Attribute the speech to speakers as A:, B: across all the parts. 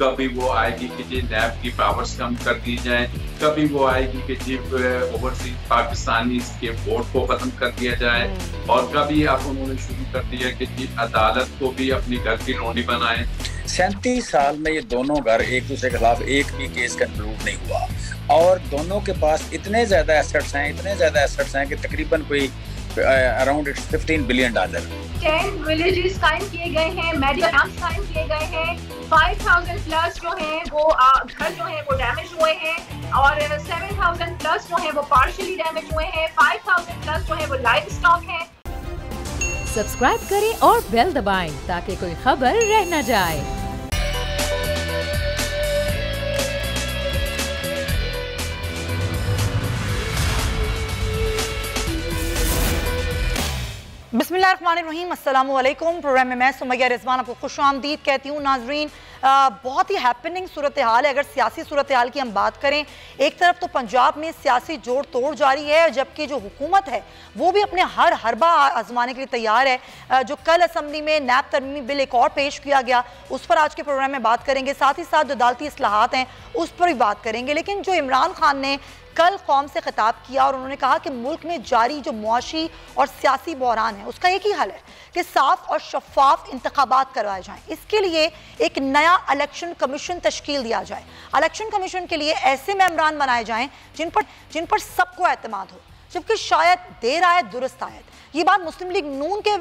A: कभी वो आएगी कि जी नैब की पावर्स कम कर दी जाए, कभी वो आएगी कि जी ओवरसीज पाकिस्तानी के वोट को खत्म कर दिया जाए, और कभी अब उन्होंने शुरू कर दिया कि जी अदालत को भी अपनी घर की रोटी बनाए।
B: 37 साल में ये दोनों घर एक दूसरे के खिलाफ एक भी केस कंक्लूड नहीं हुआ, और दोनों के पास इतने ज्यादा एसेट्स हैं कि तकरीबन कोई अराउंड $15 बिलियन।
C: 10 विलेजेस कायम किए गए हैं, मेडिकल कैंप्स कायम किए गए हैं, 5000 प्लस जो हैं वो घर जो हैं वो डैमेज हुए हैं, और 7000 प्लस जो हैं वो पार्शियली डैमेज हुए हैं, 5000 प्लस जो हैं वो लाइव स्टॉक हैं।
D: सब्सक्राइब करें और बेल दबाएं ताकि कोई खबर रह न जाए।
E: बिस्मिल्लाहिर्रहमानिर्रहीम, अस्सलामु अलैकुम। प्रोग्राम में मैं सुमैया रिजवान आपको खुशामदीद कहती हूँ। नाजरीन, बहुत ही हैपनिंग सूरत हाल है। अगर सियासी सूरत हाल की हम बात करें, एक तरफ तो पंजाब में सियासी जोड़ तोड़ जारी है, जबकि जो हुकूमत है वो भी अपने हर हरबा आजमाने के लिए तैयार है। जो कल असम्बली में नैब तरमीमी बिल एक और पेश किया गया, उस पर आज के प्रोग्राम में बात करेंगे। साथ ही साथ जो अदालती इस्लाहात हैं उस पर भी बात करेंगे। लेकिन जो इमरान खान ने कल कौम से खिताब किया और उन्होंने कहा कि मुल्क में जारी जो मुआशी और सियासी बहरान है उसका एक ही हल है कि साफ और शफाफ इंतखाबात करवाए जाएं। इसके लिए एक नया इलेक्शन कमीशन तश्कील दिया जाए। इलेक्शन कमीशन के लिए ऐसे मेंबरान बनाए जाएं जिन पर सबको एतमाद हो, जबकि शायद देर आए दुरुस्त आयत। ये बात मुस्लिम लीग नून के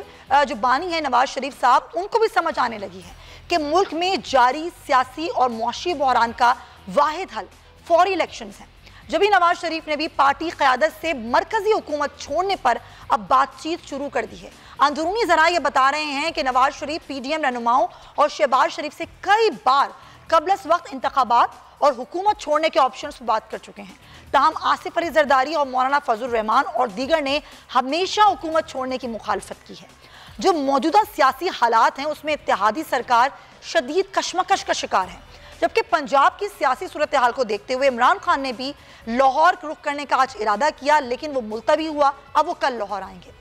E: जो बानी है नवाज शरीफ साहब, उनको भी समझ आने लगी है कि मुल्क में जारी सियासी और मुआशी बहरान का वाहिद हल फौरी इलेक्शन है। जब ही नवाज शरीफ ने भी पार्टी क़यादत से मरकजी हुकूमत छोड़ने पर अब बातचीत शुरू कर दी है। अंदरूनी ज़रा ये बता रहे हैं कि नवाज शरीफ PDM रहनुमाओं और शहबाज शरीफ से कई बार कबल वक्त इंतखाबात और हुकूमत छोड़ने के ऑप्शन पर बात कर चुके हैं। ताहम आसिफ अली जरदारी और मौलाना फजल रहमान और दीगर ने हमेशा हुकूमत छोड़ने की मुखालफत की है। जो मौजूदा सियासी हालात हैं उसमें इत्तेहादी सरकार शदीद कशमकश का शिकार है, जबकि पंजाब की सियासी सूरत हाल को देखते हुए इमरान खान ने भी लाहौर रुख करने का आज इरादा किया, लेकिन वो मुलतवी हुआ। अब वो कल लाहौर आएंगे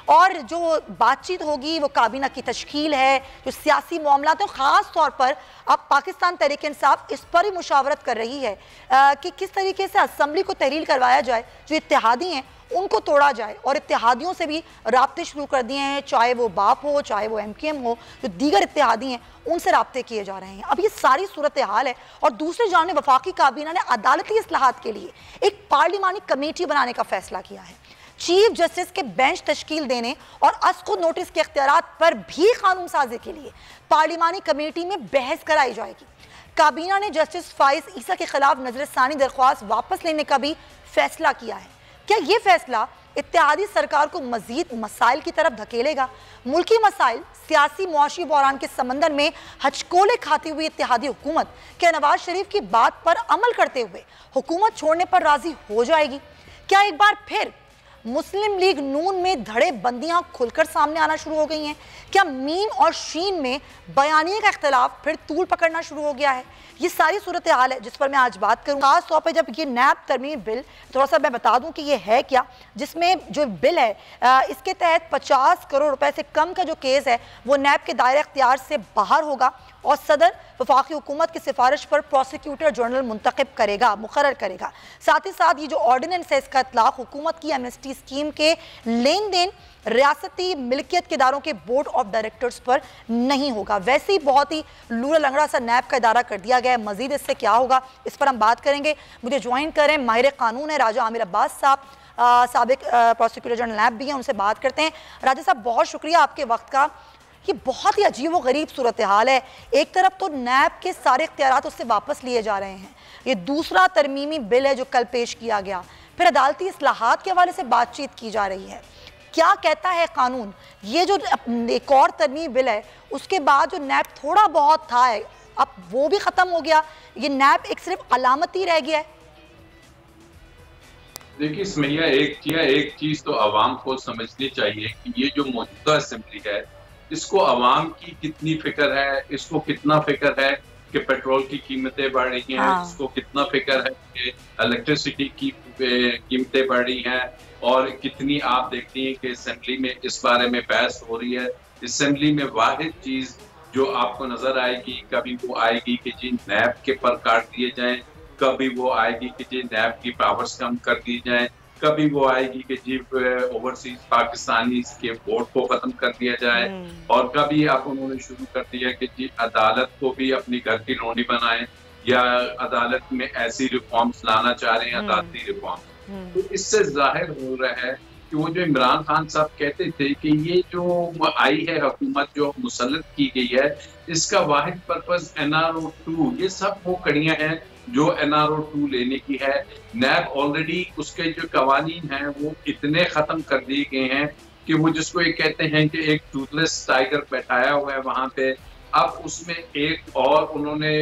E: और जो बातचीत होगी वो काबीना की तश्कील है। जो सियासी मामला है ख़ास तौर पर अब पाकिस्तान तहरीक इंसाफ इस पर ही मुशावरत कर रही है कि किस तरीके से असम्बली को तहरील करवाया जाए, जो इत्तेहादी हैं उनको तोड़ा जाए, और इत्तेहादियों से भी राब्ते शुरू कर दिए हैं, चाहे वो बाप हो, चाहे वो MKM हो, जो दीगर इत्तेहादी हैं उनसे राब्ते किए जा रहे हैं। अब ये सारी सूरत हाल है। और दूसरी जानिब वफाकी काबीना ने अदालती इस्लाहात के लिए एक पार्लिमानी कमेटी बनाने का फैसला किया है। चीफ जस्टिस के बेंच तश्कील देने और अस्को नोटिस के इख्तियारात पर भी कानून साजी के लिए पार्लिमानी कमेटी में बहस कराई जाएगी। काबीना ने जस्टिस फाइज ईसा के खिलाफ नजरसानी दरख्वास्त वापस लेने का भी फैसला किया है। क्या ये फैसला इत्तेहादी सरकार को मजीद मसाइल की तरफ धकेलेगा? मुल्की मसाइल, सियासी मुआशी बहरान के समंदर में हचकोले खाती हुई इत्तेहादी हुकूमत क्या नवाज शरीफ की बात पर अमल करते हुए हुकूमत छोड़ने पर राजी हो जाएगी? क्या एक बार फिर मुस्लिम लीग नून में धड़े बंदियां खुलकर सामने आना शुरू हो गई हैं? क्या मीन और शीन में बयानिए का इख्तलाफ फिर तूल पकड़ना शुरू हो गया है? ये सारी सूरत हाल है जिस पर मैं आज बात करूँ। खास तौर पर जब ये नैब तरमीमी बिल, थोड़ा सा मैं बता दूं कि ये है क्या, जिसमें जो बिल है इसके तहत 50 करोड़ रुपए से कम का जो केस है वो नैब के दायरे अख्तियार से बाहर होगा और सदर वफाकी हुकूमत की सिफारिश पर प्रोसिक्यूटर जनरल मुंतखब करेगा, मुकर्रर करेगा। साथ ही साथ ये जो ऑर्डिनेंस है इसका इतलाक हुकूमत की एमनेस्टी स्कीम के लेन देन रियासती मिल्कियत के इदारों के बोर्ड ऑफ डायरेक्टर्स पर नहीं होगा। वैसे ही बहुत ही लूड़ा लंगड़ा सा नैब का इदारा कर दिया गया है। मजीद इससे क्या होगा इस पर हम बात करेंगे। मुझे ज्वाइन करें माहिर कानून है राजा आमिर अब्बास साहब, साबिक प्रोसिक्यूटर जनरल नैब भी हैं, उनसे बात करते हैं। राजा साहब, बहुत शुक्रिया आपके वक्त का। ये बहुत ही अजीब व गरीब सूरत हाल है। एक तरफ तो नैब के सारे इख्तियारात उससे वापस लिए जा रहे हैं, ये दूसरा तरमीमी बिल है जो कल पेश किया गया, फिर अदालती इस्लाहात के हवाले से बातचीत की जा रही है। क्या कहता है कानून? ये जो एक और तरमीमी बिल है उसके बाद जो नैब थोड़ा बहुत था अब वो भी खत्म हो गया, ये नैब एक सिर्फ अलामती रह गया है।
A: देखिए सुमैया, एक चीज तो आवाम को समझनी चाहिए कि ये जो मौजूदा असेंबली है इसको आवाम की कितनी फिक्र है, इसको कितना फिक्र है कि पेट्रोल की कीमतें बढ़ रही हैं, इसको कितना फिक्र है कि इलेक्ट्रिसिटी की कीमतें बढ़ रही हैं, और कितनी आप देखती हैं कि असेंबली में इस बारे में बहस हो रही है। असेंबली में वाहिद चीज जो आपको नजर आएगी। कभी वो आएगी कि जी नैब के पर काट दिए जाएं, कभी वो आएगी कि जी नैब की पावर्स कम कर दी जाएं, कभी वो आएगी कि जी ओवरसीज पाकिस्तानी के वोट को खत्म कर दिया जाए, और कभी अब उन्होंने शुरू कर दिया कि जी अदालत को भी अपनी घर की लोनी बनाएं, या अदालत में ऐसी रिफॉर्म्स लाना चाह रहे हैं, अदालती रिफॉर्म। तो इससे जाहिर हो रहा है कि वो जो इमरान खान साहब कहते थे कि ये जो आई है हुकूमत जो मुसल्लत की गई है, इसका वाहिद पर्पज NRO 2, ये सब वो कड़ियां हैं जो NRO 2 लेने की है। नैब ऑलरेडी उसके जो कवानीन हैं वो इतने खत्म कर दिए गए हैं कि वो जिसको ये कहते हैं कि एक टूथलेस टाइगर बैठाया हुआ है वहां पे, अब उसमें एक और उन्होंने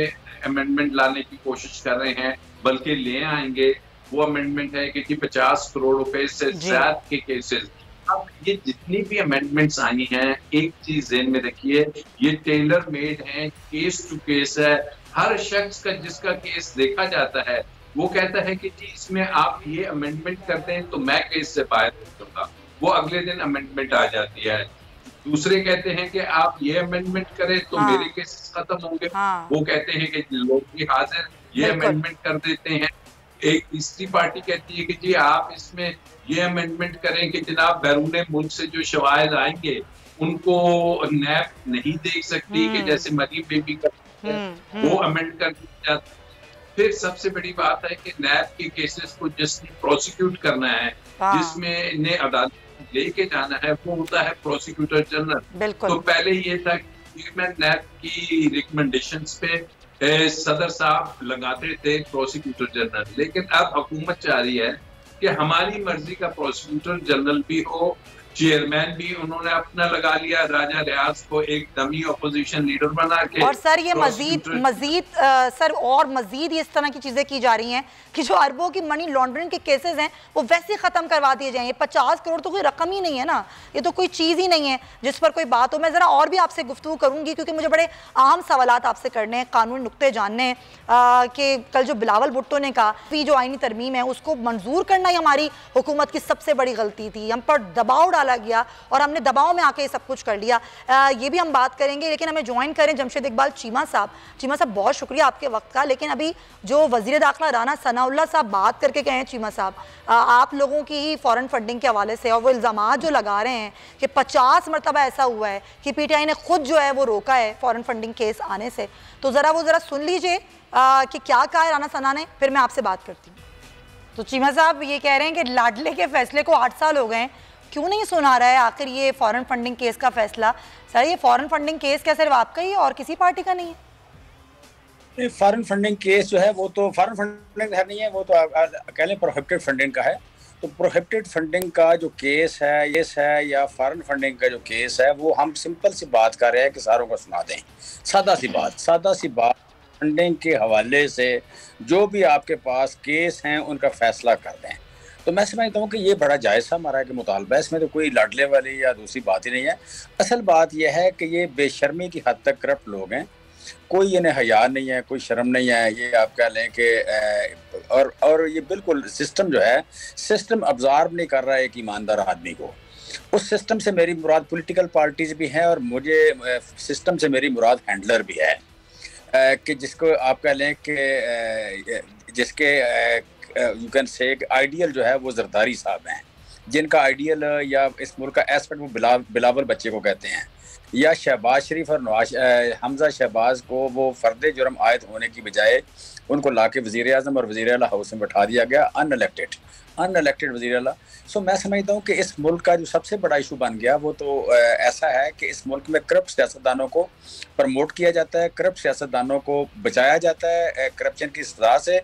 A: अमेंडमेंट लाने की कोशिश कर रहे हैं, बल्कि ले आएंगे। वो अमेंडमेंट है कि 50 करोड़ रुपए से ज्यादा के केसेस। अब ये जितनी भी अमेंडमेंट्स आई हैं, एक चीज ध्यान में रखिए, ये टेलर मेड है, केस टू केस है। हर शख्स का जिसका केस देखा जाता है वो कहता है कि जी इसमें आप ये अमेंडमेंट करते हैं तो मैं केस से बाहर दूंगा, वो अगले दिन अमेंडमेंट आ जाती है। दूसरे कहते हैं कि आप ये अमेंडमेंट करें तो मेरे केसेस खत्म होंगे, वो कहते हैं कि लोग भी हाजिर, ये अमेंडमेंट कर देते हैं। एक तीसरी पार्टी कहती है कि जी आप इसमें ये अमेंडमेंट करें कि जनाब बैरून मुल्क से जो शवाहिद आएंगे उनको नैब नहीं देख सकती, कि जैसे मरीम बेबी करते हैं वो अमेंड कर दिया जाता है। फिर सबसे बड़ी बात है कि नैब के केसेस को जिसने प्रोसिक्यूट करना है, जिसमें इन्हें अदालत लेके जाना है, वो होता है प्रोसिक्यूटर जनरल। तो पहले ये था कि मैं नैब की रिकमेंडेशंस पे सदर साहब लगाते थे प्रोसिक्यूटर जनरल, लेकिन अब हुकूमत चाह रही है कि हमारी मर्जी का प्रोसिक्यूटर जनरल भी हो, चेयरमैन भी उन्होंने अपना लगा लिया, राजा रियाज को एक डमी अपोजिशन लीडर बना के।
E: और सर ये मजीद सर और मजीद इस तरह की चीजें की जा रही हैं कि जो अरबों की मनी लॉन्ड्रिंग के केसेस हैं वो वैसे खत्म करवा दिए जाएंगे। 50 करोड़ तो कोई रकम ही नहीं है ना, ये तो कोई चीज ही नहीं है जिस पर कोई बात हो। मैं जरा और भी आपसे गुफ्तगू करूंगी क्योंकि मुझे बड़े अहम सवालात आपसे करने हैं, कानूनी नुक्ते जानने हैं कि कल जो बिलावल भुट्टो ने कहा कि जो आईनी तरमीम है उसको मंजूर करना ही हमारी हुकूमत की सबसे बड़ी गलती थी, हम पर दबाव डाला गया और हमने दबाव में आके सब कुछ कर लिया। ये भी हम बात करेंगे, लेकिन हमें ज्वाइन करें जमशेद इकबाल चीमा साहब। चीमा साहब बहुत शुक्रिया आपके वक्त का, लेकिन अभी जो वजीर दाखिला राना सनाउल्लाह साहब बात करके गए हैं, चीमा साहब आप लोगों की ही फॉरेन फंडिंग के हवाले से और वो इल्ज़ामात जो लगा रहे हैं कि 50 मरतबा ऐसा हुआ है कि PTI ने खुद जो है वो रोका है फॉरेन फंडिंग केस आने से, तो ज़रा सुन लीजिए कि क्या कहा है राना सना ने, फिर मैं आपसे बात करती हूँ। तो चीमा साहब ये कह रहे हैं कि लाडले के फैसले को 8 साल हो गए, क्यों नहीं सुना रहा है आखिर ये फॉरेन फंडिंग केस का फैसला? सर ये फॉरेन फंडिंग केस क्या सिर्फ आपका ही और किसी पार्टी का नहीं है?
B: फॉरेन फंडिंग केस जो है वो तो फॉरेन फंडिंग नहीं है, वो तो कह लें प्रोहिबिटेड फंडिंग का है। तो प्रोहिबिटेड फंडिंग का जो केस है या फॉरेन फंडिंग का जो केस है वो हम सिंपल सी बात कर रहे हैं कि सारों को सुना दें। सादा सी बात फंडिंग के हवाले से जो भी आपके पास केस हैं उनका फैसला कर दें। तो मैं समझता हूँ कि ये बड़ा जायज़ा हमारा है कि मुतालबा, इसमें तो कोई लाडले वाली या दूसरी बात ही नहीं है। असल बात यह है कि ये बेशर्मी की हद तक करप्ट लोग हैं, कोई इन्हें हया नहीं है, कोई शर्म नहीं है। ये आप कह लें कि और ये बिल्कुल सिस्टम जो है सिस्टम अब्जॉर्ब नहीं कर रहा है एक ईमानदार आदमी को। उस सिस्टम से मेरी मुराद पॉलिटिकल पार्टीज भी हैं और मुझे सिस्टम से मेरी मुराद हैंडलर भी है कि जिसको आप कह लें कि जिसके यू कैन से आइडियल जो है वो जरदारी साहब हैं, जिनका आइडियल या इस मुल्क का एस्पेक्ट वो बिलावल बच्चे को कहते हैं, या शहबाज शरीफ और हमजा शहबाज को वो फर्द जुर्म आयद होने की बजाय उनको लाके वज़ीर आज़म और वज़ीर आला हाउस में बैठा दिया गया, अनइलेक्टेड वज़ीर आला। सो मैं समझता हूँ कि इस मुल्क का जो सबसे बड़ा इशू बन गया वो तो ऐसा है कि इस मुल्क में करप्ट सियासतदानों को प्रमोट किया जाता है, करप्ट सियासतदानों को बचाया जाता है करप्शन की सजा से,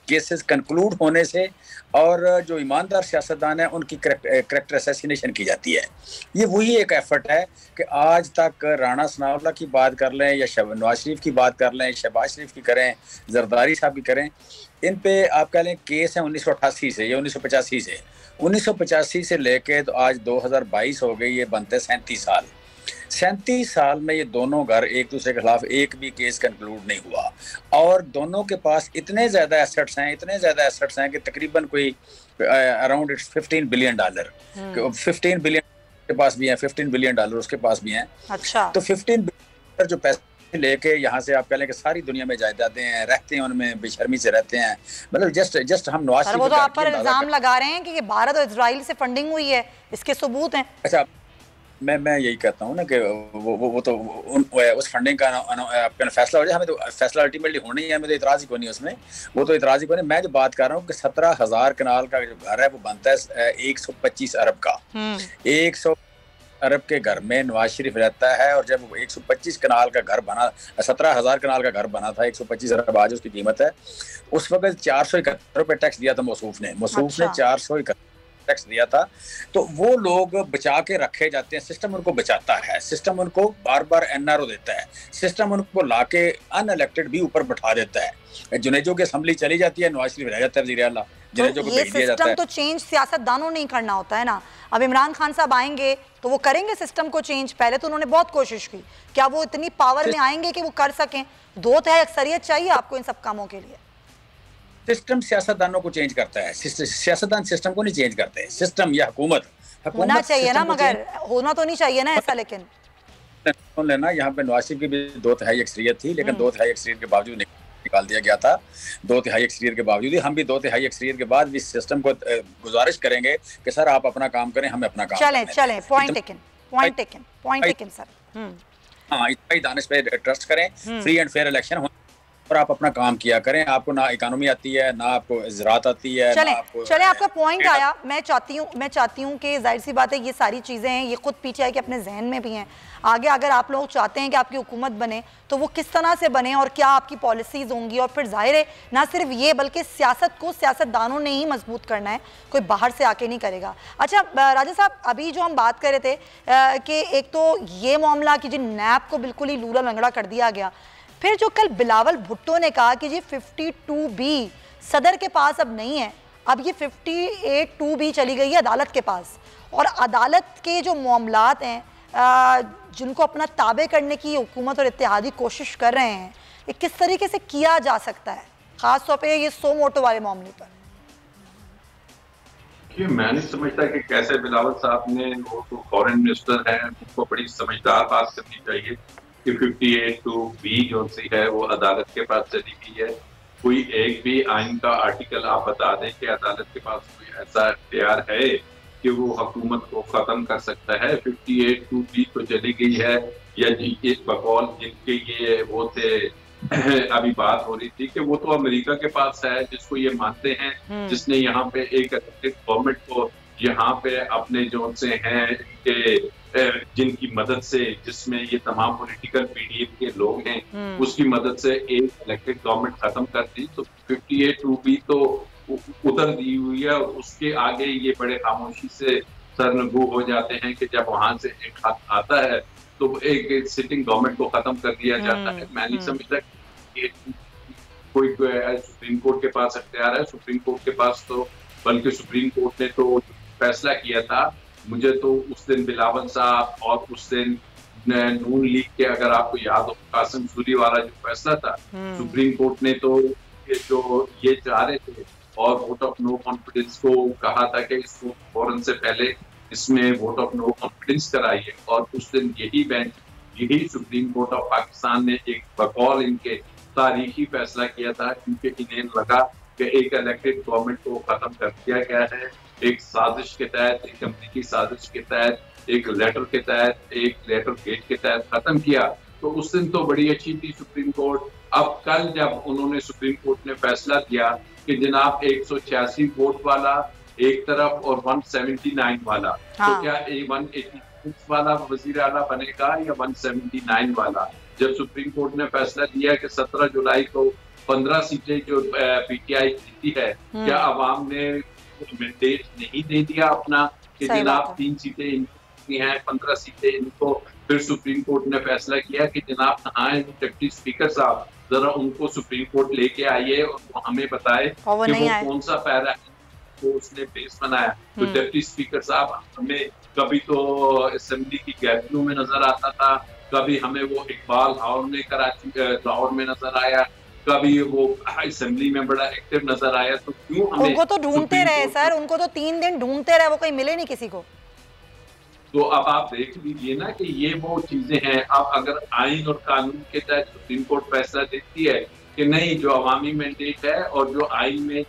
B: केसेस कंक्लूड होने से, और जो ईमानदार सियासतदान हैं उनकी करेक्टर असैसिनेशन की जाती है। ये वही एक एफर्ट है कि आज तक राणा सनाउल्लाह की बात कर लें या नवाज शरीफ की बात कर लें, शहबाज शरीफ की करें, जरदारी साहब की करें, इन पे आप कह लें केस हैं 1988 से या 1985 से। 1985 से लेके तो आज 2022 हो गई, ये बनते 37 साल में ये दोनों घर एक दूसरे के खिलाफ एक भी केस कंक्लूड नहीं हुआ, और दोनों के पास इतने ज़्यादा एसेट्स हैं कि तकरीबन कोई अराउंड इट्स $15 बिलियन, 15 बिलियन के पास भी हैं, $15 बिलियन उसके पास भी हैं।
E: अच्छा।
B: तो 15 जो पैसे लेके यहाँ से आप कह लें कि सारी दुनिया में जायदादें हैं, रहते हैं उनमें, बेशर्मी से रहते हैं, मतलब जस्ट हम नवाज शरीफ,
E: वो तो आप पर इल्जाम लगा रहे हैं कि भारत और इजराइल से फंडिंग हुई है, इसके सबूत हैं।
B: अच्छा, मैं यही कहता हूँ ना कि वो तो उस फंडिंग का आपका फैसला हो जाए, हमें तो फैसला अल्टीमेटली होना ही है, हमें तो इतराज़ ही कोई नहीं उसमें, वो तो इतराज़ ही कोई नहीं। मैं जो बात कर रहा हूँ कि 17,000 कनाल का जो घर है वो बनता है 125 अरब का। 100 अरब के घर में नवाज शरीफ रहता है, और जब 125 कनाल का घर बना, 17,000 कनाल का घर बना था, 125 अरब आज उसकी कीमत है, उस वक्त 471 रुपये टैक्स दिया था मौसूफ ने 471 टैक्स दिया था। तो वो लोग बचा के रखे जाते हैं, सिस्टम उनको बचाता है, सिस्टम उनको बार बार एनआरओ देता है, सिस्टम उनको लाके अनइलेक्टेड भी ऊपर बैठा देता है। जुनेजो की असेंबली चली जाती है, नवाज शरीफ रह जाता है वज़ीर आला, जुनेजो को भेज दिया जाता है।
E: तो चेंज सियासतदानों नहीं करना होता है ना। अब इमरान खान साहब आएंगे तो वो करेंगे सिस्टम को चेंज, पहले तो उन्होंने बहुत कोशिश की, क्या वो इतनी पावर में आएंगे कि वो कर सकें? 2/3 अक्सरियत चाहिए आपको इन सब कामों के लिए।
B: सिस्टम सियासतदानों को चेंज करता है, सियासतदान सिस्टम को नहीं चेंज करते। सिस्टम या हुकूमत
E: होना चाहिए ना, मगर होना तो नहीं चाहिए ना ऐसा। लेकिन
B: लेना यहाँ पे नवाज शरीफ की भी 2/3 अक्सरियत थी, लेकिन 2/3 अक्सरियत के बावजूद निकाल दिया गया था। 2/3 अक्सरियत के बावजूद हम भी 2/3 अक्सरियत के बाद भी सिस्टम को गुजारिश करेंगे कि सर आप अपना काम करें, हम अपना काम
E: चलें। Point taken sir.
B: हाँ, इतना दानिश पे ट्रस्ट करें, फ्री एंड फेयर इलेक्शन हो और आप अपना काम किया करें। आपको ना इकोनॉमी आती है, ना आपको ज़राअत आती है।
E: चले आपका पॉइंट आया। मैं चाहती हूँ कि जाहिर सी बात है ये सारी चीज़ें हैं, ये खुद पीछे के अपने जहन में भी हैं। आगे अगर आप लोग चाहते हैं कि आपकी हुकूमत बने तो वो किस तरह से बने और क्या आपकी पॉलिसीज़ होंगी, और फिर जाहिर है ना सिर्फ ये बल्कि सियासत को सियासतदानों ने ही मजबूत करना है, कोई बाहर से आके नहीं करेगा। अच्छा राजा साहब, अभी जो हम बात कर रहे थे कि एक तो ये मामला कि जी नैब को बिल्कुल ही लूला लंगड़ा कर दिया गया, फिर जो कल बिलावल भुट्टो ने कहा कि जी 52B सदर के पास अब नहीं है, अब ये 58(2)B चली गई है अदालत के पास, और अदालत के जो मामलात हैं जिनको अपना ताबे करने की हुकूमत और इत्तेहादी कोशिश कर रहे हैं, ये किस तरीके से किया जा सकता है, ख़ास तौर पे ये सो मोटो वाले मामले पर?
A: मैं नहीं समझता कि कैसे बिलावल साहब ने, वो तो फॉरेन मिनिस्टर हैं, उनको बड़ी समझदार बात करनी चाहिए कि 58(2)B जो सी है वो अदालत के पास चली गई है। कोई एक भी आइन का आर्टिकल आप बता दें कि अदालत के पास कोई ऐसा इख्तियार है कि वो हुकूमत को खत्म कर सकता है। 58(2)B तो चली गई है, या एक बकौल जिनके ये वो थे अभी बात हो रही थी कि वो तो अमेरिका के पास है, जिसको ये मानते हैं, जिसने यहाँ पे एक गवर्नमेंट को यहाँ पे अपने जो से हैं इनके जिनकी मदद से, जिसमें ये तमाम पॉलिटिकल पीडीएफ के लोग हैं, उसकी मदद से एक इलेक्टेड गवर्नमेंट खत्म कर दी। तो 58(2)B तो उधर दी हुई है, और उसके आगे ये बड़े खामोशी से सरनगू हो जाते हैं कि जब वहां से एक खत आता है तो एक सिटिंग गवर्नमेंट को खत्म कर दिया जाता है। मैं नहीं समझता कि कोई सुप्रीम कोर्ट के पास अख्तियार है। सुप्रीम कोर्ट के पास तो, बल्कि सुप्रीम कोर्ट ने तो फैसला किया था, मुझे तो उस दिन बिलावल साहब और उस दिन नून लीग के, अगर आपको याद हो, कासिम सूरी वाला जो फैसला था, सुप्रीम कोर्ट ने तो जो ये चाह रहे थे और वोट ऑफ नो कॉन्फिडेंस को कहा था कि इसको फौरन से पहले इसमें वोट ऑफ नो कॉन्फिडेंस कराइए, और उस दिन यही बेंच, यही सुप्रीम कोर्ट ऑफ पाकिस्तान ने एक बकौल इनके तारीखी फैसला किया था, क्योंकि इन्हें लगा कि एक इलेक्टेड गवर्नमेंट को खत्म कर दिया गया है, एक साजिश के तहत, एक अमरीकी साजिश के तहत, एक लेटर के तहत, एक लेटर गेट के तहत खत्म किया। तो उस दिन तो बड़ी अच्छी थी सुप्रीम कोर्ट। अब कल जब उन्होंने, सुप्रीम कोर्ट ने फैसला दिया कि जनाब 186 वोट वाला एक तरफ और 179 वाला, तो क्या 186 वाला वजीर आला बनेगा या 179 वाला? जब सुप्रीम कोर्ट ने फैसला दिया कि 17 जुलाई को 15 सीटें जो पीटीआई जीती है, क्या अवाम ने मैंडेट नहीं दे दिया अपना कि जनाब 3 सीटें इनकी हैं, 15 सीटें इनको? फिर सुप्रीम कोर्ट ने फैसला किया कि जनाब नहाए डिप्टी स्पीकर साहब, जरा उनको सुप्रीम कोर्ट लेके आइए और वो हमें बताए कि वो कौन सा पैरा है तो उसने बेस बनाया। तो डिप्टी स्पीकर साहब हमें कभी तो असेंबली की गैलरियों में नजर आता था, कभी हमें वो इकबाल हॉल में कराची लाहौर में नजर आया, कभी वो असेंबली में बड़ा एक्टिव नजर आया। तो क्यों हमें
E: उनको तो ढूंढते रहे सर, उनको तो 3 दिन ढूंढते रहे, वो कहीं मिले नहीं किसी को।
A: तो अब आप देख लीजिए ना कि ये वो चीजें हैं। अब अगर आइन और कानून के तहत सुप्रीम कोर्ट फैसला देती है कि नहीं, जो अवामी मैंडेट है और जो आइन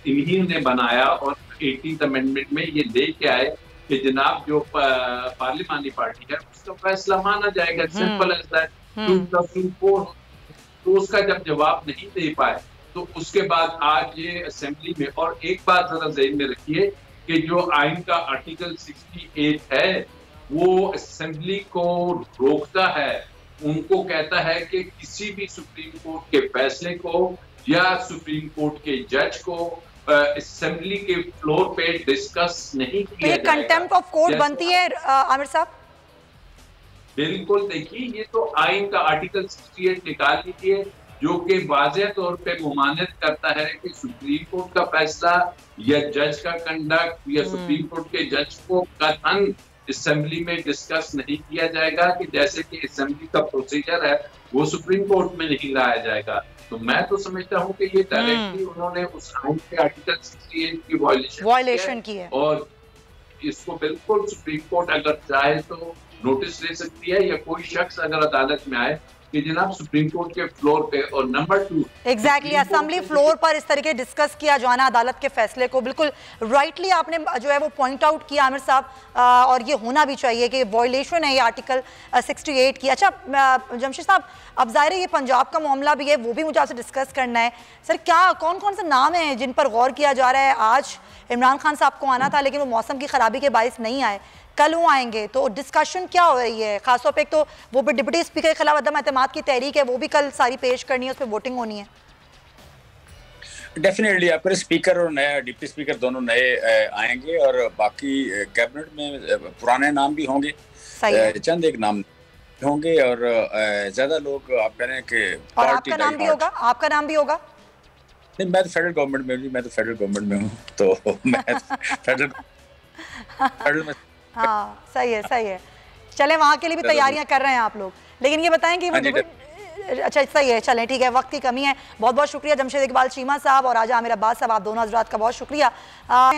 A: इन्हीं ने बनाया और 18th अमेंडमेंट में ये लेके आए कि जनाब जो पार्लिमानी पार्टी है उसका फैसला माना जाएगा, सिंपल एज दैट। तो उसका जब जवाब नहीं दे पाए तो उसके बाद आज ये असेंबली में, और एक बात जरा ज़हन में रखिए कि जो आइन का आर्टिकल 68 है वो असेंबली को रोकता है, उनको कहता है कि किसी भी सुप्रीम कोर्ट के फैसले को या सुप्रीम कोर्ट के जज को असेंबली के फ्लोर पे डिस्कस नहीं किया जाएगा।
E: कंटेम्प्ट ऑफ कोर्ट बनती है आमिर साहब?
A: बिल्कुल, देखिए ये तो आइन का आर्टिकल 68 निकाल लीजिए जो कि वाज़ेह तौर पे मुमानत करता है कि सुप्रीम कोर्ट का फैसला या जज का कंडक्ट या सुप्रीम कोर्ट के जज को कथन असेंबली में डिस्कस नहीं किया जाएगा, कि जैसे कि असेंबली का प्रोसीजर है वो सुप्रीम कोर्ट में नहीं लाया जाएगा। तो मैं तो समझता हूँ कि ये डायरेक्टली उन्होंने उस आइन के आर्टिकल 68 की वायलेशन की है और इसको बिल्कुल सुप्रीम कोर्ट अगर चाहे तो नोटिस ले सकती है, या कोई शख्स अगर अदालत में आए कि जनाब सुप्रीम कोर्ट के फ्लोर पे। और नंबर 2
E: एग्जैक्टली असेंबली फ्लोर पर इस तरीके डिस्कस किया जाना अदालत के फैसले को, बिल्कुल राइटली आपने जो है वो पॉइंट आउट किया आमिर साहब, और ये होना भी चाहिए कि वॉयलेशन है ये आर्टिकल 68 की। अच्छा जमशेद साहब, अब ज़ाहिर है ये पंजाब का मामला भी है, वो भी मुझे आपसे डिस्कस करना है। सर क्या कौन कौन से नाम हैं जिन पर गौर किया जा रहा है? आज इमरान खान साहब को आना था लेकिन वो मौसम की खराबी के बायस नहीं आए, कल वो आएंगे, तो डिस्कशन क्या हो रही है? खासतौर पे एक तो वो भी डिप्टी स्पीकर के खिलाफ अदम एतमाद की तहरीक है, वो भी कल सारी पेश करनी है, उस पर वोटिंग होनी है।
B: डेफिनेटली आपके स्पीकर और नया डिप्टी स्पीकर दोनों नए आएंगे और बाकी कैबिनेट में पुराने नाम भी होंगे, चंद एक नाम होंगे और ज्यादा लोग आप कह रहे हैं कि
E: और आपका नाम भी होगा? आपका नाम भी होगा?
B: नहीं, मैं तो फेडरल गवर्नमेंट में हूँ, मैं तो फेडरल गवर्नमेंट में हूँ, तो मैं फेडरल में।
E: हाँ सही है। चले वहाँ के लिए भी तैयारियां कर रहे हैं आप लोग, लेकिन ये बताएं कि अच्छा सही है, चलें ठीक है, वक्त की कमी है। बहुत बहुत शुक्रिया जमशेद इकबाल चीमा साहब और आजा आमिर अब्बास साहब, आप दोनों हजरात का बहुत शुक्रिया।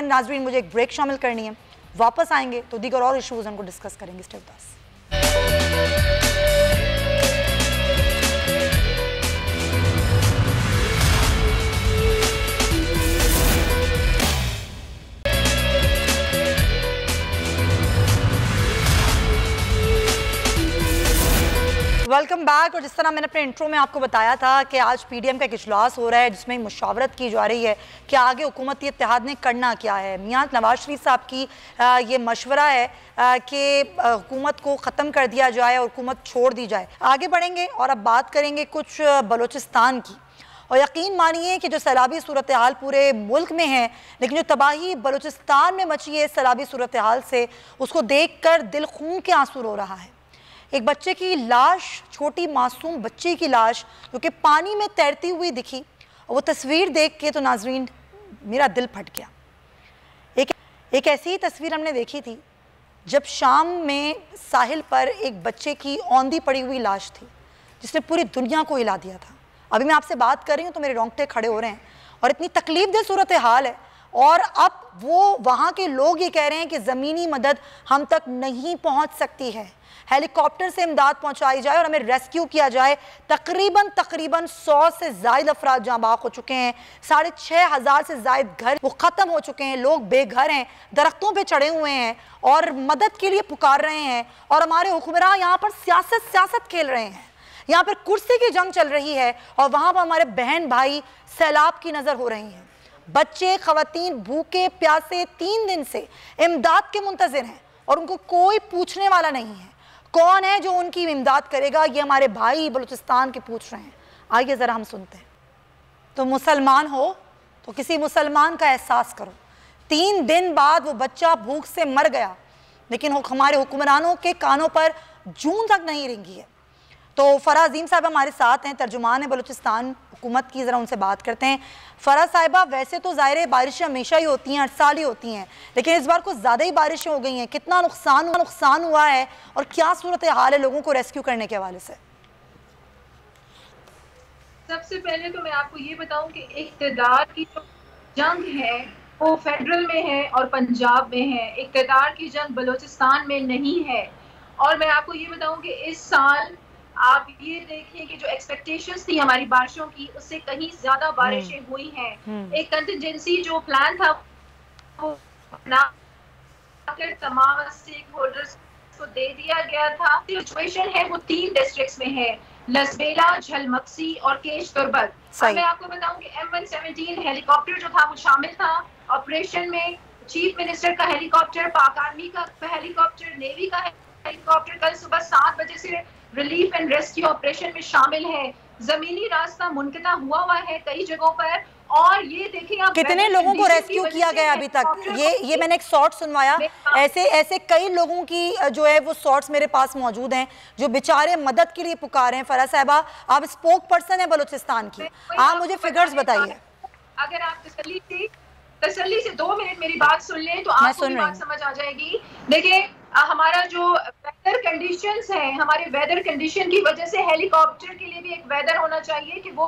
E: नाजरीन मुझे एक ब्रेक शामिल करनी है, वापस आएंगे तो दीगर और इशूज़ उनको डिस्कस करेंगे। Stay with us. Welcome back. और जिस तरह मैंने अपने इंट्रो में आपको बताया था कि आज पीडीएम का एक इजलास हो रहा है जिसमें मुशावरत की जा रही है कि आगे हुकूमती इत्तेहाद ने करना क्या है। मियां नवाज शरीफ साहब की ये मशवरा है कि हुकूमत को ख़त्म कर दिया जाए और हुकूमत छोड़ दी जाए। आगे बढ़ेंगे और अब बात करेंगे कुछ बलूचिस्तान की। और यकीन मानिए कि जो सैलाबी सूरत हाल पूरे मुल्क में है, लेकिन जो तबाही बलूचिस्तान में मची है सैलाबी सूरत हाल से, उसको देख कर दिल खून के आंसू रो रहा है। एक बच्चे की लाश, छोटी मासूम बच्ची की लाश जो कि पानी में तैरती हुई दिखी, और वो तस्वीर देख के तो नाजरीन मेरा दिल फट गया। एक ऐसी तस्वीर हमने देखी थी जब शाम में साहिल पर एक बच्चे की औंधी पड़ी हुई लाश थी जिसने पूरी दुनिया को हिला दिया था। अभी मैं आपसे बात कर रही हूँ तो मेरे रोंगटे खड़े हो रहे हैं, और इतनी तकलीफदेह सूरत हाल है। और अब वो वहाँ के लोग ये कह रहे हैं कि ज़मीनी मदद हम तक नहीं पहुँच सकती है, हेलीकॉप्टर से इमदाद पहुंचाई जाए और हमें रेस्क्यू किया जाए। तकरीबन 100 से ज़ायद अफराद जहाँ बाग हो चुके हैं, 6500 से ज़ायद घर वो ख़त्म हो चुके हैं, लोग बेघर हैं, दरख्तों पे चढ़े हुए हैं और मदद के लिए पुकार रहे हैं। और हमारे हुक्मरान यहाँ पर सियासत खेल रहे हैं, यहाँ पर कुर्सी की जंग चल रही है, और वहाँ पर हमारे बहन भाई सैलाब की नज़र हो रही हैं। बच्चे ख़वातीन भूखे प्यासे 3 दिन से इमदाद के मुंतज़िर हैं और उनको कोई पूछने वाला नहीं है। कौन है जो उनकी इमदाद करेगा? ये हमारे भाई बलूचिस्तान के पूछ रहे हैं। आइए ज़रा हम सुनते हैं। तो मुसलमान हो तो किसी मुसलमान का एहसास करो। 3 दिन बाद वो बच्चा भूख से मर गया, लेकिन हमारे हुक्मरानों के कानों पर जूं तक नहीं रेंगी है। तो फराह अजीम साहब हमारे साथ हैं, तर्जुमान है बलूचिस्तान हुकूमत की, ज़रा उनसे बात करते हैं। फराह साहिबा, वैसे तो ज़ाहिर है बारिशें हमेशा ही होती हैं, हर साल ही होती हैं, लेकिन इस बार कुछ ज़्यादा ही बारिशें हो गई हैं। कितना नुकसान हुआ है और क्या सूरत हाल है लोगों को रेस्क्यू करने के हवाले से?
C: सबसे पहले तो मैं आपको ये बताऊं कि इक़्तिदार की जो जंग है वो फेडरल में है और पंजाब में है। इक़्तिदार की जंग बलूचिस्तान में नहीं है। और मैं आपको ये बताऊं कि इस साल आप ये देखिए कि जो एक्सपेक्टेशंस थी हमारी बारिशों की, उससे कहीं ज्यादा बारिशें हुई हैं। एक कंटिजेंसी जो प्लान था वो तमाम स्टेक होल्डर्स को दे दिया गया था। सिचुएशन है वो 3 डिस्ट्रिक्ट्स में है, लसबेला, झलमक्सी और केश तुर्बत। मैं आपको बताऊं कि M117 हेलीकॉप्टर जो था वो शामिल था ऑपरेशन में। चीफ मिनिस्टर का हेलीकॉप्टर, पाक आर्मी का हेलीकॉप्टर, नेवी का हेलीकॉप्टर कल सुबह 7 बजे से रिलीफ एंड रेस्क्यू ऑपरेशन में शामिल है। जमीनी रास्ता मुनक़ता हुआ है कई जगहों पर। और ये देखिए आप
E: कितने लोगों को रेस्क्यू किया गया अभी तक? ये मैंने एक शॉर्ट सुनवाया, ऐसे कई लोगों की जो है वो शॉर्ट्स मेरे पास मौजूद हैं जो बेचारे मदद के लिए पुकारे हैं। फराज साहिबा, आप स्पोक पर्सन है बलूचिस्तान की, आप मुझे फिगर्स बताइए।
C: अगर आप तसल्ली से 2 मिनट मेरी बात सुन लें तो आपको बात समझ आ जाएगी। देखिए हमारा जो वेदर कंडीशंस है, हमारे वेदर कंडीशन की वजह से हेलीकॉप्टर के लिए भी एक वेदर होना चाहिए कि वो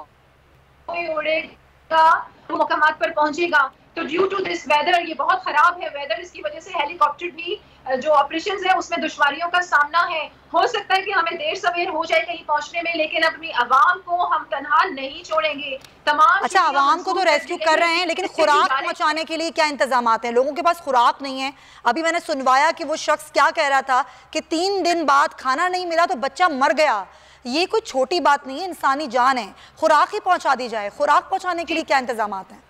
C: उड़ेगा, वो मुकामात पर पहुंचेगा। तो ड्यू टू दिस वेदर, ये बहुत खराब है वेदर, इसकी वजह से हेलीकॉप्टर भी जो ऑपरेशंस है उसमें दुश्वारियों का सामना है। हो सकता है कि हमें देर सवेर हो जाए कहीं पहुंचने में, लेकिन अपनी आवाम को हम तनहा नहीं छोड़ेंगे। तमाम
E: अच्छा, आवाम को तो रेस्क्यू कर रहे हैं, लेकिन खुराक पहुंचाने के लिए क्या इंतजाम हैं? लोगों के पास खुराक नहीं है। अभी मैंने सुनवाया कि वो शख्स क्या कह रहा था कि 3 दिन बाद खाना नहीं मिला तो बच्चा मर गया। ये कोई छोटी बात नहीं है, इंसानी जान है। खुराक ही पहुंचा दी जाए। खुराक पहुंचाने के लिए क्या इंतजाम हैं?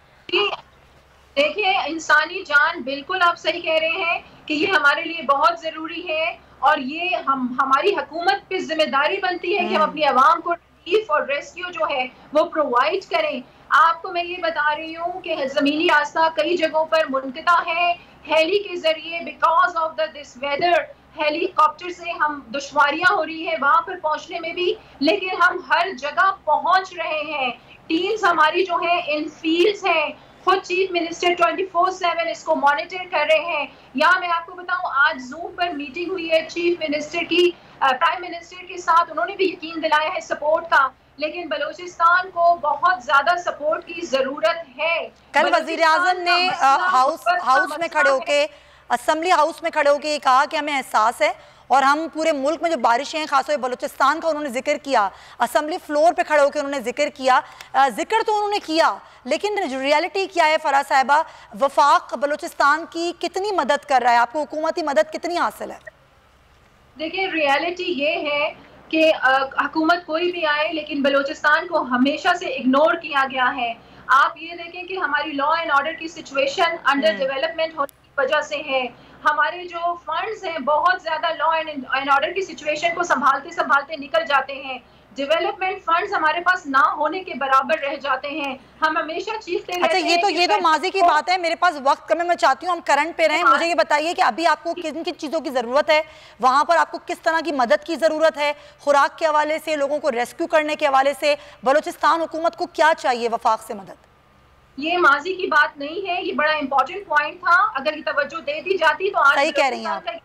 C: देखिए, इंसानी जान, बिल्कुल आप सही कह रहे हैं कि ये हमारे लिए बहुत जरूरी है और ये हमारी हुकूमत पे जिम्मेदारी बनती है कि हम अपनी आवाम को रिलीफ और रेस्क्यू जो है वो प्रोवाइड करें। आपको मैं ये बता रही हूँ कि जमीनी रास्ता कई जगहों पर मुनक़ता है हेली के जरिए। Because of this weather, helicopter से हम दुश्वारियां हो रही है वहां पर पहुंचने में भी, लेकिन हम हर जगह पहुंच रहे हैं। टीम्स हमारी जो है इन फील्ड्स हैं। खुद चीफ मिनिस्टर 24/7 इसको मॉनिटर कर रहे हैं। यहाँ मैं आपको बताऊं, आज जूम पर मीटिंग हुई है चीफ मिनिस्टर की प्राइम मिनिस्टर के साथ। उन्होंने भी यकीन दिलाया है सपोर्ट का, लेकिन बलूचिस्तान को बहुत ज्यादा सपोर्ट की जरूरत है।
E: कल वजीर आजम ने हाउस में खड़े होके, असेंबली हाउस में खड़े होके कहा कि हमें एहसास है और हम पूरे मुल्क में जो बारिशें हैं, खासतौर पर बलूचिस्तान का उन्होंने जिक्र किया। असेंबली फ्लोर पे खड़े होकर उन्होंने जिक्र किया। जिक्र तो उन्होंने किया, लेकिन रियलिटी क्या है फराज साहिबा? वफाक बलूचिस्तान की कितनी मदद कर रहा है? आपको हुकूमती मदद कितनी हासिल है?
C: देखिए, रियलिटी ये है कि हुकूमत कोई भी आए, लेकिन बलूचिस्तान को हमेशा से इग्नोर किया गया है। आप ये देखें कि हमारी लॉ एंड ऑर्डर की सिचुएशन अंडर डेवलपमेंट होने की वजह से है। हमारे जो फंड्स हैं बहुत ज्यादा लॉ एंड ऑर्डर की सिचुएशन को संभालते संभालते निकल जाते हैं। डेवलपमेंट फंड्स हमारे पास ना होने के बराबर रह जाते हैं। हम हमेशा चीखते रहते हैं।
E: अच्छा, ये तो माजी की बात है। मेरे पास वक्त कम है, मैं चाहती हूँ हम करंट पे रहें। मुझे ये बताइए कि अभी आपको किन किन चीज़ों की ज़रूरत है, वहाँ पर आपको किस तरह की मदद की ज़रूरत है? खुराक के हवाले से, लोगों को रेस्क्यू करने के हवाले से बलूचिस्तान हुकूमत को क्या चाहिए वफाक से मदद?
C: ये माजी की बात नहीं है, ये बड़ा इंपॉर्टेंट पॉइंट था। अगर ये तवज्जो दे दी जाती तो आज
E: सही कह रही हैं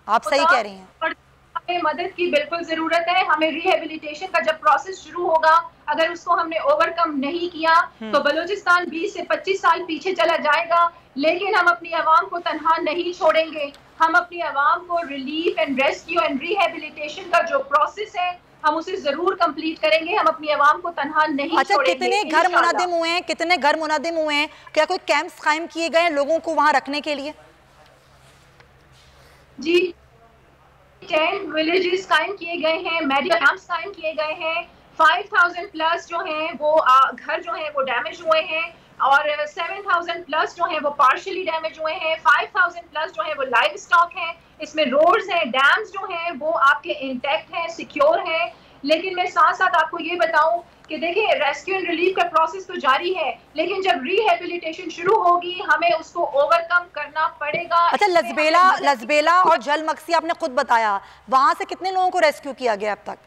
E: आप सही कह रही हैं।
C: हमें मदद की बिल्कुल जरूरत है। हमें रिहेबिलिटेशन का जब प्रोसेस शुरू होगा, अगर उसको हमने ओवरकम नहीं किया तो बलूचिस्तान 20 से 25 साल पीछे चला जाएगा। लेकिन हम अपनी आवाम को तनहा नहीं छोड़ेंगे। हम अपनी आवाम को relief and rescue and rehabilitation का जो प्रोसेस है हम उसे जरूर कंप्लीट करेंगे। हम अपनी आवाम को तनहा नहीं छोड़ेंगे।
E: कितने घर मुनादिम हुए हैं? कितने घर मुनादिम हुए हैं? क्या कोई कैंप्स कायम किए गए हैं लोगों को वहां रखने के लिए?
C: जी, 10 विलेजेस कायम किए गए हैं, मेडिकल कैंप्स कायम किए गए हैं। 5000 प्लस जो हैं वो घर जो हैं वो डैमेज हुए हैं और 7000 प्लस जो हैं वो पार्शियली डैमेज हुए हैं। 5000 प्लस जो हैं वो लाइव स्टॉक हैं। इसमें रोड्स हैं, डैम्स जो हैं वो आपके इंटैक्ट हैं, सिक्योर हैं। लेकिन मैं साथ साथ आपको ये बताऊं कि देखिए, रेस्क्यू एंड रिलीफ का प्रोसेस तो जारी है, लेकिन जब रिहेबिलिटेशन शुरू होगी हमें उसको ओवरकम करना पड़ेगा।
E: अच्छा, लसबेला और झलमक्सी आपने खुद बताया, वहां से कितने लोगों को रेस्क्यू किया गया अब तक?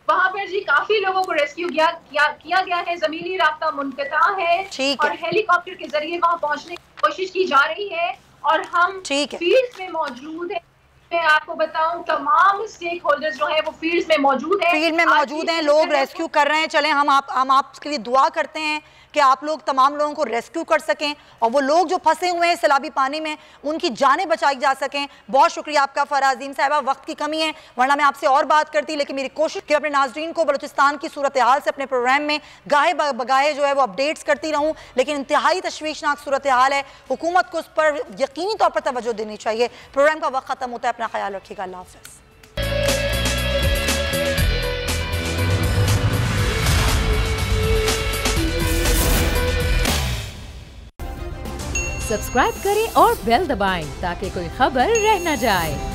C: वहाँ पर जी काफी लोगों को रेस्क्यू किया गया है। जमीनी रास्ता मुनक़ता है और हेलीकॉप्टर के जरिए वहाँ पहुँचने की कोशिश की जा रही है और हम फील्ड में मौजूद है। मैं आपको बताऊं तमाम स्टेक होल्डर्स जो हैं वो फील्ड में मौजूद हैं।
E: फील्ड में मौजूद हैं, लोग रेस्क्यू कर रहे हैं। चलें हम आपके लिए दुआ करते हैं कि आप लोग तमाम लोगों को रेस्क्यू कर सकें और वो लोग जो फंसे हुए हैं सैलाबी पानी में उनकी जानें बचाई जा सकें। बहुत शुक्रिया आपका फराजीम साहिबा, वक्त की कमी है वरना मैं आपसे और बात करती, लेकिन मेरी कोशिश कि अपने नाजरीन को बलूचिस्तान की सूरत हाल से अपने प्रोग्राम में गाहे बगाहे जो है वो अपडेट्स करती रहूँ, लेकिन इंतहाई तशवीशनाक सूरत हाल है। हुकूमत को उस पर यकीनी तौर पर तवज्जो देनी चाहिए। प्रोग्राम का वक्त खत्म होता है, अपना ख्याल रखिएगा, अल्लाह हाफ़िज़।
D: सब्सक्राइब करें और बेल दबाएं ताकि कोई खबर रह न जाए।